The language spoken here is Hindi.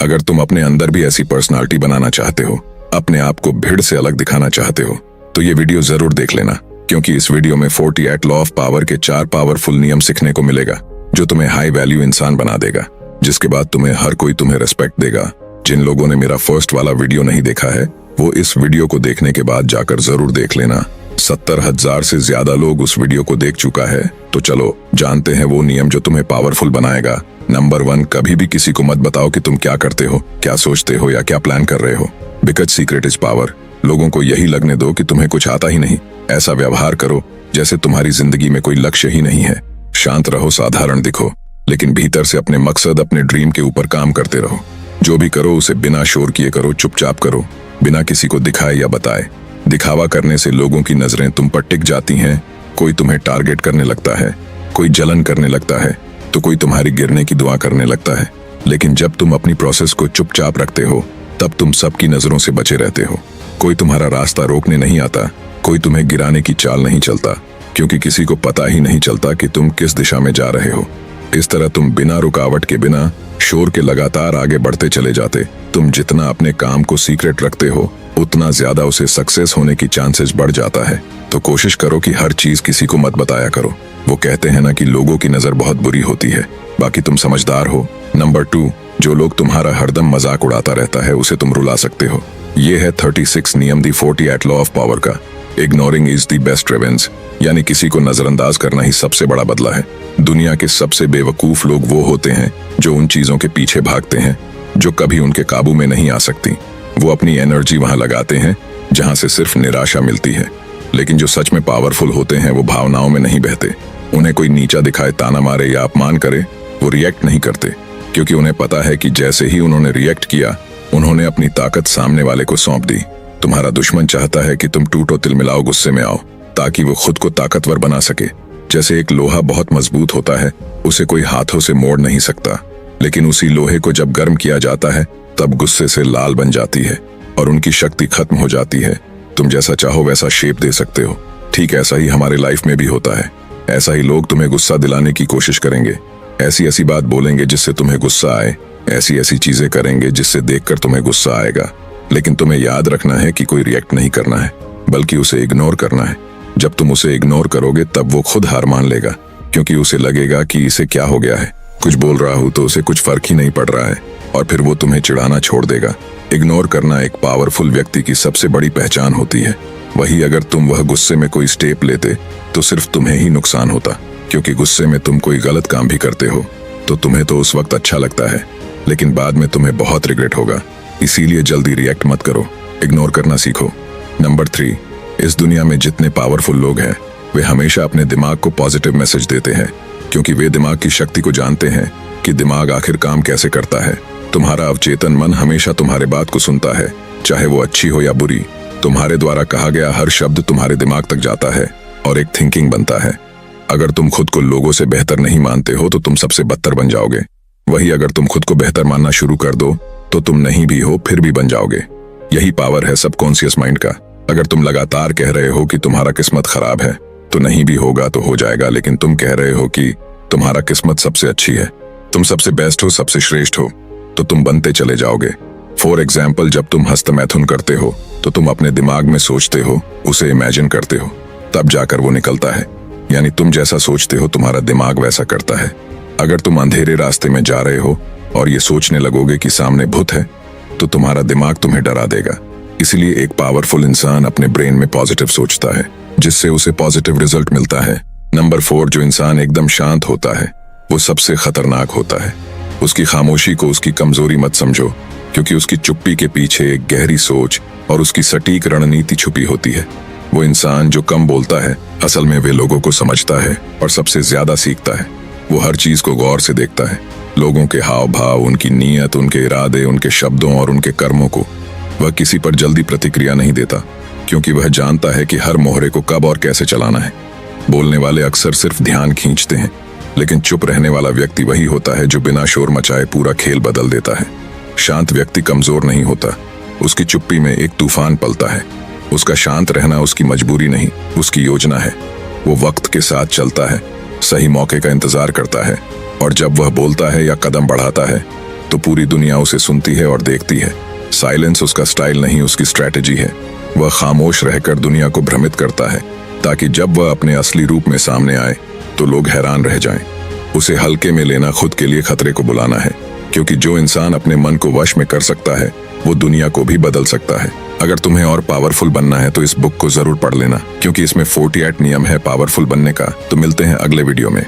अगर तुम अपने अंदर भी ऐसी पर्सनालिटी बनाना चाहते हो, अपने आप को भीड़ से अलग दिखाना चाहते हो, तो ये वीडियो जरूर देख लेना, क्योंकि इस वीडियो में 48 लॉ ऑफ पावर के 4 पावरफुल नियम सीखने को मिलेगा जो तुम्हें हाई वैल्यू इंसान बना देगा, जिसके बाद तुम्हें हर कोई तुम्हें रेस्पेक्ट देगा। जिन लोगों ने मेरा फर्स्ट वाला वीडियो नहीं देखा है, वो इस वीडियो को देखने के बाद जाकर जरूर देख लेना। 70,000 से ज्यादा लोग उस वीडियो को देख चुका है। तो चलो जानते हैं वो नियम जो तुम्हें पावरफुल बनाएगा। नंबर 1, कभी भी किसी को मत बताओ कि तुम क्या करते हो, क्या सोचते हो या क्या प्लान कर रहे हो, बिकॉज सीक्रेट इज पावर। लोगों को यही लगने दो कि तुम्हें कुछ आता ही नहीं। ऐसा व्यवहार करो जैसे तुम्हारी जिंदगी में कोई लक्ष्य ही नहीं है। शांत रहो, साधारण दिखो, लेकिन भीतर से अपने मकसद, अपने ड्रीम के ऊपर काम करते रहो। जो भी करो उसे बिना शोर किए करो, चुपचाप करो, बिना किसी को दिखाए या बताए। दिखावा करने से लोगों की नजरें तुम पर टिक जाती हैं। कोई तुम्हें टारगेट करने लगता है, कोई जलन करने लगता है, तो कोई तुम्हारी गिरने की दुआ करने लगता है। लेकिन जब तुम अपनी प्रोसेस को चुपचाप रखते हो, तब तुम सबकी नजरों से बचे रहते हो। कोई तुम्हारा रास्ता रोकने नहीं आता, कोई तुम्हें गिराने की चाल नहीं चलता, क्योंकि किसी को पता ही नहीं चलता कि तुम किस दिशा में जा रहे हो। इस तरह तुम बिना रुकावट के, बिना शोर के लगातार आगे बढ़ते चले जाते। तुम जितना अपने काम को सीक्रेट रखते हो, उतना ज्यादा उसे सक्सेस होने की चांसेस बढ़ जाता है। तो कोशिश करो कि हर चीज किसी को मत बताया करो। वो कहते हैं ना कि लोगों की नजर बहुत बुरी होती है, बाकी तुम समझदार हो। नंबर 2, जो लोग तुम्हारा हरदम मजाक उड़ाता रहता है, उसे तुम रुला सकते हो। ये है 36 नियम दी 48 लॉ ऑफ पावर का। Ignoring is the best revenge, यानी किसी को नजरअंदाज करना ही सबसे बड़ा बदला है। दुनिया के सबसे बेवकूफ लोग वो होते हैं जो उन चीजों के पीछे भागते हैं जो कभी उनके काबू में नहीं आ सकती। वो अपनी एनर्जी वहां लगाते हैं जहां से सिर्फ निराशा मिलती है। लेकिन जो सच में पावरफुल होते हैं, वो भावनाओं में नहीं बहते। उन्हें कोई नीचा दिखाए, ताना मारे या अपमान करे, वो रिएक्ट नहीं करते, क्योंकि उन्हें पता है कि जैसे ही उन्होंने रिएक्ट किया, उन्होंने अपनी ताकत सामने वाले को सौंप दी। तुम्हारा दुश्मन चाहता है कि तुम टूटो तिलमिलाओ, गुस्से में आओ, ताकि वो खुद को ताकतवर बना सके। जैसे एक लोहा बहुत मजबूत होता है, उसे कोई हाथों से मोड़ नहीं सकता, लेकिन उसी लोहे को जब गर्म किया जाता है, तब गुस्से से लाल बन जाती है और उनकी शक्ति खत्म हो जाती है। तुम जैसा चाहो वैसा शेप दे सकते हो। ठीक ऐसा ही हमारे लाइफ में भी होता है। ऐसा ही लोग तुम्हें गुस्सा दिलाने की कोशिश करेंगे, ऐसी ऐसी बात बोलेंगे जिससे तुम्हें गुस्सा आए, ऐसी ऐसी चीजें करेंगे जिससे देखकर तुम्हें गुस्सा आएगा। लेकिन तुम्हें याद रखना है कि कोई रिएक्ट नहीं करना है, बल्कि उसे इग्नोर करना है। जब तुम उसे इग्नोर करोगे, तब वो खुद हार मान लेगा, क्योंकि उसे लगेगा कि इसे क्या हो गया है। कुछ बोल रहा हूं तो उसे कुछ फर्क ही नहीं पड़ रहा है, और फिर वो तुम्हें चिढ़ाना छोड़ देगा। इग्नोर करना एक पावरफुल व्यक्ति की सबसे बड़ी पहचान होती है। वही अगर तुम वह गुस्से में कोई स्टेप लेते, तो सिर्फ तुम्हें ही नुकसान होता, क्योंकि गुस्से में तुम कोई गलत काम भी करते हो तो तुम्हें तो उस वक्त अच्छा लगता है, लेकिन बाद में तुम्हें बहुत रिग्रेट होगा। इसीलिए जल्दी रिएक्ट मत करो, इग्नोर करना सीखो। नंबर 3, इस दुनिया में जितने पावरफुल लोग हैं, वे हमेशा अपने दिमाग को पॉजिटिव मैसेज देते हैं, क्योंकि वे दिमाग की शक्ति को जानते हैं कि दिमाग आखिर काम कैसे करता है। तुम्हारा अवचेतन मन हमेशा तुम्हारे बात को सुनता है, चाहे वो अच्छी हो या बुरी। तुम्हारे द्वारा कहा गया हर शब्द तुम्हारे दिमाग तक जाता है और एक थिंकिंग बनता है। अगर तुम खुद को लोगों से बेहतर नहीं मानते हो, तो तुम सबसे बदतर बन जाओगे। वही अगर तुम खुद को बेहतर मानना शुरू कर दो, तो तुम नहीं भी हो फिर भी बन जाओगे। यही पावर है सबकॉन्शियस माइंड का। अगर तुम लगातार कह रहे हो कि तुम्हारा किस्मत खराब है, तो नहीं भी होगा तो हो जाएगा, लेकिन तुम कह रहे हो कि तुम्हारा किस्मत सबसे अच्छी है, तुम सबसे बेस्ट हो, सबसे श्रेष्ठ हो, तो तुम बनते चले जाओगे। फॉर एग्जाम्पल, जब तुम हस्तमैथुन करते हो, तो तुम अपने दिमाग में सोचते हो, उसे इमेजिन करते हो, तब जाकर वो निकलता है। यानी तुम जैसा सोचते हो, तुम्हारा दिमाग वैसा करता है। अगर तुम अंधेरे रास्ते में जा रहे हो और ये सोचने लगोगे कि सामने भूत है, तो तुम्हारा दिमाग तुम्हें डरा देगा। इसलिए एक पावरफुल इंसान अपने ब्रेन में पॉजिटिव सोचता है, जिससे उसे पॉजिटिव रिजल्ट मिलता है। नंबर 4, जो इंसान एकदम शांत होता है, वो सबसे खतरनाक होता है। उसकी खामोशी को उसकी कमजोरी मत समझो, क्योंकि उसकी चुप्पी के पीछे एक गहरी सोच और उसकी सटीक रणनीति छुपी होती है। वो इंसान जो कम बोलता है, असल में वे लोगों को समझता है और सबसे ज्यादा सीखता है। वो हर चीज को गौर से देखता है, लोगों के हाव भाव, उनकी नीयत, उनके इरादे, उनके शब्दों और उनके कर्मों को। वह किसी पर जल्दी प्रतिक्रिया नहीं देता, क्योंकि वह जानता है कि हर मोहरे को कब और कैसे चलाना है। बोलने वाले अक्सर सिर्फ ध्यान खींचते हैं, लेकिन चुप रहने वाला व्यक्ति वही होता है जो बिना शोर मचाए पूरा खेल बदल देता है। शांत व्यक्ति कमजोर नहीं होता, उसकी चुप्पी में एक तूफान पलता है। उसका शांत रहना उसकी मजबूरी नहीं, उसकी योजना है। वो वक्त के साथ चलता है, सही मौके का इंतजार करता है, और जब वह बोलता है या कदम बढ़ाता है, तो पूरी दुनिया उसे सुनती है और देखती है। साइलेंस उसका स्टाइल नहीं, उसकी स्ट्रैटेजी है। वह खामोश रहकर दुनिया को भ्रमित करता है ताकि जब वह अपने असली रूप में सामने आए तो लोग हैरान रह जाएं। उसे हल्के में लेना खुद के लिए खतरे को बुलाना है, क्योंकि जो इंसान अपने मन को वश में कर सकता है वो दुनिया को भी बदल सकता है। अगर तुम्हें और पावरफुल बनना है तो इस बुक को जरूर पढ़ लेना, क्योंकि इसमें 48 नियम है पावरफुल बनने का। तो मिलते हैं अगले वीडियो में।